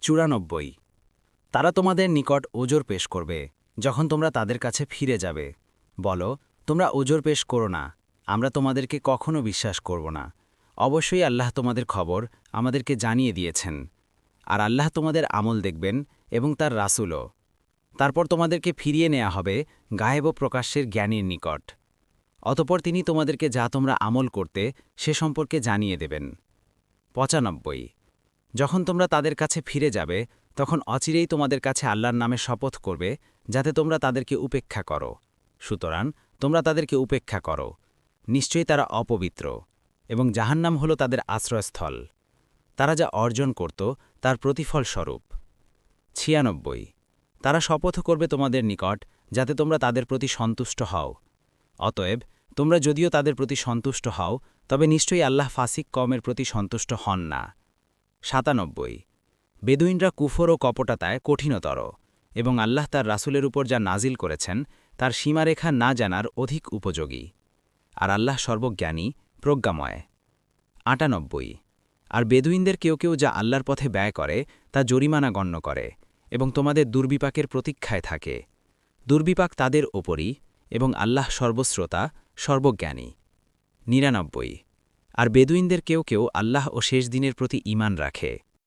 94 তারা তোমাদের নিকট ওজর পেশ করবে যখন তোমরা তাদের কাছে ফিরে যাবে। বলো, তোমরা ওজর পেশ করো না, আমরা তোমাদেরকে কখনো বিশ্বাস করব না। অবশ্যই আল্লাহ তোমাদের খবর আমাদেরকে জানিয়ে দিয়েছেন, আর আল্লাহ তোমাদের আমল দেখবেন এবং তার রাসূলও। তারপর তোমাদেরকে ফিরিয়ে নেওয়া হবে গায়েব ও প্রকাশ্যের জ্ঞানীর নিকট। অতঃপর তিনি তোমাদেরকে যা তোমরা আমল করতে সে সম্পর্কে জানিয়ে দেবেন। 95 যখন তোমরা তাদের কাছে ফিরে যাবে তখন অচিরেই তোমাদের কাছে আল্লাহর নামে শপথ করবে যাতে তোমরা তাদেরকে উপেক্ষা করো। সুতরাং তোমরা তাদেরকে উপেক্ষা করো, নিশ্চয়ই তারা অপবিত্র, এবং জাহান্নাম হল তাদের আশ্রয়স্থল। তারা যা অর্জন করত তার প্রতিফল স্বরূপ। 96 তারা শপথ করবে তোমাদের নিকট যাতে তোমরা তাদের প্রতি সন্তুষ্ট হও। অতএব তোমরা যদিও তাদের প্রতি সন্তুষ্ট হও, তবে নিশ্চয়ই আল্লাহ ফাসিক কওমের প্রতি সন্তুষ্ট হন না। 97 বেদুইনরা কুফর ও কপটতায় কঠিনতর, এবং আল্লাহ তার রাসূলের উপর যা নাজিল করেছেন তার সীমারেখা না জানার অধিক উপযোগী, আর আল্লাহ সর্বজ্ঞানী, প্রজ্ঞাময়। 98 আর বেদুইনদের কেউ কেউ যা আল্লাহর পথে ব্যয় করে তা জরিমানা গণ্য করে, এবং তোমাদের দুর্বিপাকের প্রতীক্ষায় থাকে। দুর্বিপাক তাদের ওপরই, এবং আল্লাহ সর্বশ্রোতা, সর্বজ্ঞানী। 99 আর বেদুইনদের কেউ কেউ আল্লাহ ও শেষ দিনের প্রতি ঈমান রাখে।